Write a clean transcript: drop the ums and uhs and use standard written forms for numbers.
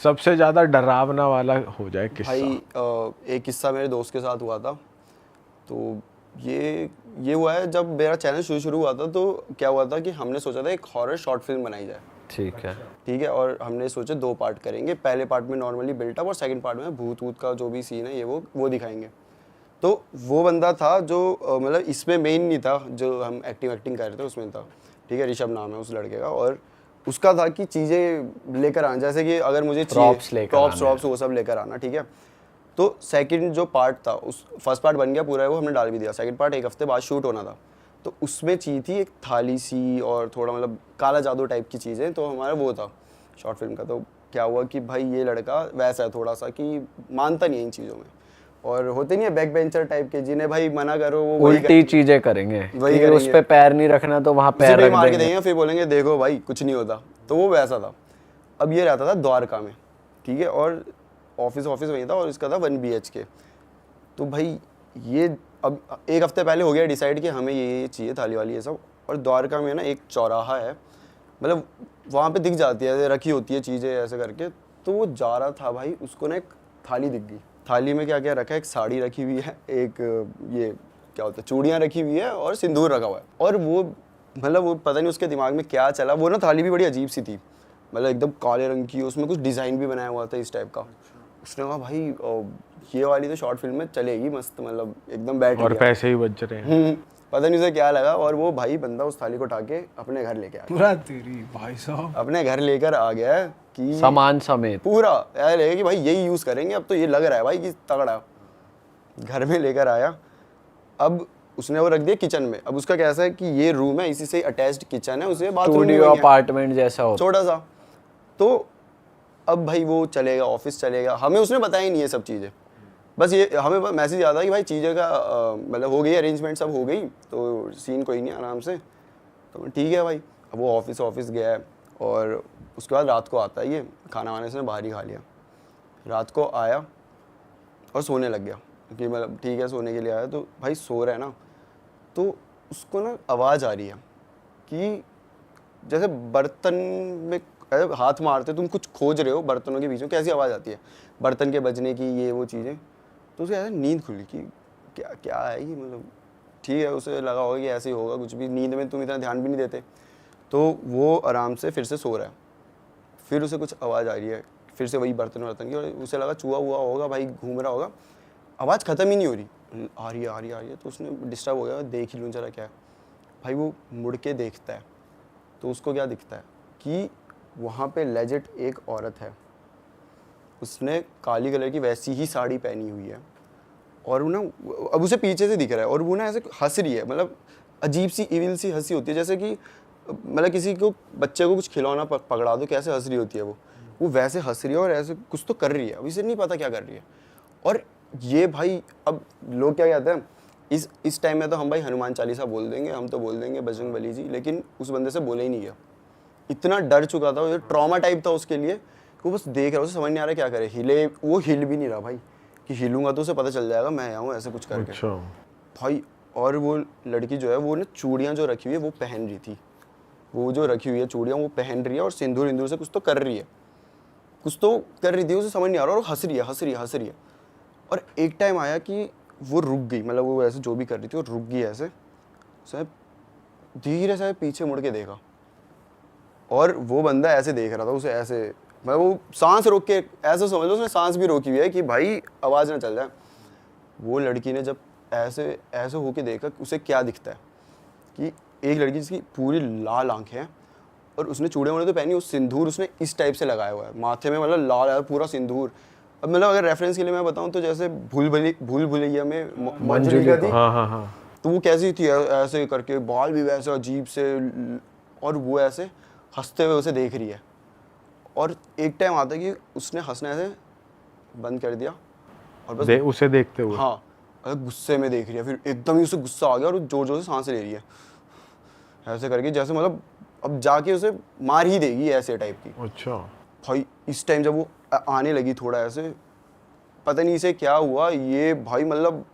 सबसे ज़्यादा डरावना वाला हो जाए किस्सा। भाई एक किस्सा मेरे दोस्त के साथ हुआ था। तो ये हुआ है जब मेरा चैनल शुरू हुआ था, तो क्या हुआ था कि हमने सोचा था एक हॉरर शॉर्ट फिल्म बनाई जाए। ठीक है। और हमने सोचा 2 पार्ट करेंगे। पहले पार्ट में नॉर्मली बिल्टअप और सेकंड पार्ट में भूत वूत का जो भी सीन है ये वो दिखाएंगे। तो वो बंदा था जो मतलब इसमें मेन नहीं था, जो हम एक्टिंग कर रहे थे उसमें था। ठीक है, ऋषभ नाम है उस लड़के का। और उसका था कि चीज़ें लेकर आना, जैसे कि अगर मुझे प्रॉप्स वो सब लेकर आना। ठीक है, तो सेकंड जो पार्ट था, उस फर्स्ट पार्ट बन गया पूरा है, वो हमने डाल भी दिया। सेकंड पार्ट 1 हफ्ते बाद शूट होना था। तो उसमें चाहिए थी एक थाली सी और थोड़ा मतलब काला जादू टाइप की चीज़ें। तो हमारा वो था शॉर्ट फिल्म का। तो क्या हुआ कि भाई ये लड़का वैसा है थोड़ा सा कि मानता नहीं है इन चीज़ों में, और होते नहीं है बैक बेंचर टाइप के जिन्हें भाई मना करो वो उल्टी चीजें करेंगे, वही कि उस पे पैर नहीं रखना तो वहाँ पैर रख मार के देंगे। देंगे, फिर बोलेंगे देखो भाई कुछ नहीं होता। तो वो वैसा था। अब ये रहता था द्वारका में। ठीक है, और ऑफिस वही था, और इसका था 1 BHK। तो भाई ये अब 1 हफ्ते पहले हो गया डिसाइड कि हमें ये चाहिए थाली वाली ये सब। और द्वारका में ना एक चौराहा है, मतलब वहाँ पे दिख जाती है, रखी होती है चीज़ें ऐसे करके। तो वो जा रहा था भाई, उसको ना एक थाली दिख गई। थाली में क्या क्या रखा है, एक साड़ी रखी हुई है, एक ये क्या होता है चूड़ियाँ रखी हुई है, और सिंदूर रखा हुआ है। और वो मतलब वो पता नहीं उसके दिमाग में क्या चला, वो ना थाली भी बड़ी अजीब सी थी, मतलब एकदम काले रंग की, उसमें कुछ डिज़ाइन भी बनाया हुआ था इस टाइप का। उसने कहा भाई ये वाली तो शॉर्ट फिल्म में चलेगी मस्त, मतलब एकदम बैठ और पैसे ही बच रहे हैं। पता नहीं उसे क्या लगा, और वो भाई बंदा उस थाली को उठा के अपने घर लेके आ गया। पूरा तेरी भाई साहब अपने घर लेकर आ गया कि सामान समेत पूरा ऐसा लगे कि भाई यही यूज़ करेंगे अब तो, ये लग रहा है भाई कि तगड़ा। घर में लेकर आया। अब उसने वो रख दिया किचन में। अब उसका कैसा है कि ये रूम है, इसी से अटैच्ड किचन है, उसे बाथरूम स्टूडियो अपार्टमेंट जैसा हो छोटा सा। तो अब भाई वो चलेगा, ऑफिस चलेगा, हमें उसने बताया ही नहीं है सब चीज़ें। बस ये हमें मैसेज आता है कि भाई चीज़ें का मतलब हो गई, अरेंजमेंट सब हो गई, तो सीन कोई नहीं, आराम से। तो ठीक है भाई। अब वो ऑफिस गया है, और उसके बाद रात को आता है, ये खाना वाने से बाहर ही खा लिया। रात को आया और सोने लग गया कि मतलब ठीक है सोने के लिए आया। तो भाई सो रहा है ना, तो उसको ना आवाज़ आ रही है कि जैसे बर्तन में हाथ मारते तुम कुछ खोज रहे हो बर्तनों के बीच में, कैसी आवाज़ आती है बर्तन के बजने की, ये वो चीज़ें। तो उसे ऐसा नींद खुली कि क्या क्या है ये, मतलब ठीक है उसे लगा होगा कि ऐसे ही होगा कुछ भी, नींद में तुम इतना ध्यान भी नहीं देते। तो वो आराम से फिर से सो रहा है। फिर उसे कुछ आवाज़ आ रही है, फिर से वही बर्तन की, और उसे लगा चूहा हुआ होगा भाई, घूम रहा होगा। आवाज़ ख़त्म ही नहीं हो रही, आ रही है। तो उसने डिस्टर्ब हो गया, देख ही लूँ जरा क्या है। भाई वो मुड़ के देखता है, तो उसको क्या दिखता है कि वहाँ पे लेजिट एक औरत है, उसने काली कलर की वैसी ही साड़ी पहनी हुई है, और वो ना अब उसे पीछे से दिख रहा है, और वो ना ऐसे हंस रही है, मतलब अजीब सी इविल सी हंसी होती है, जैसे कि मतलब किसी को बच्चे को कुछ खिलौना पकड़ा दो कैसे हंस रही होती है वो वैसे हंस रही है, और ऐसे कुछ तो कर रही है, अब इसे नहीं पता क्या कर रही है। और ये भाई अब लोग क्या कहते हैं इस टाइम में, तो हम भाई हनुमान चालीसा बोल देंगे, हम तो बोल देंगे बजरंग बली जी, लेकिन उस बंदे से बोले ही नहीं गया। इतना डर चुका था, ये ट्रॉमा टाइप था उसके लिए, वो बस देख रहा, उसे समझ नहीं आ रहा क्या करे, हिले, वो हिल भी नहीं रहा भाई, कि हिलूंगा तो उसे पता चल जाएगा मैं आया हूँ ऐसे कुछ करके। अच्छा। भाई और वो लड़की जो है वो ना चूड़ियाँ जो रखी हुई है वो पहन रही थी, वो जो रखी हुई है चूड़ियाँ वो पहन रही है, और सिंदूर इंदूर से कुछ तो कर रही थी, उसे समझ नहीं आ रहा, और हंस रही है। और एक टाइम आया कि वो रुक गई, मतलब वो ऐसे जो भी कर रही थी वो रुक गई, ऐसे साहब धीरे से पीछे मुड़ के देखा, और वो बंदा ऐसे देख रहा था उसे, ऐसे मतलब वो सांस रोक के, ऐसे समझ लो उसने सांस भी रोकी हुई है कि भाई आवाज़ ना चल जाए। वो लड़की ने जब ऐसे ऐसे होके देखा, उसे क्या दिखता है कि एक लड़की जिसकी पूरी लाल आंखें हैं, और उसने चूड़े वूड़े तो पहनी, उस सिंदूर उसने इस टाइप से लगाया हुआ है माथे में, मतलब लाल है पूरा सिंदूर। अब मतलब अगर रेफरेंस के लिए मैं बताऊं तो जैसे भूल भुलैया में मंजुली का थी, हाँ। तो वो कैसी थी, ऐसे करके बाल भी वैसे अजीब से, और वो ऐसे हंसते हुए उसे देख रही है। और एक टाइम आता है कि उसने हंसना ऐसे बंद कर दिया, और बस उसे देखते हुए, हाँ गुस्से में देख रही है, फिर एकदम ही उसे गुस्सा आ गया, और जोर जोर से सांसें ले रही है ऐसे करके, जैसे मतलब अब जाके उसे मार ही देगी ऐसे टाइप की। अच्छा। भाई इस टाइम जब वो आने लगी थोड़ा ऐसे, पता नहीं इसे क्या हुआ, ये भाई मतलब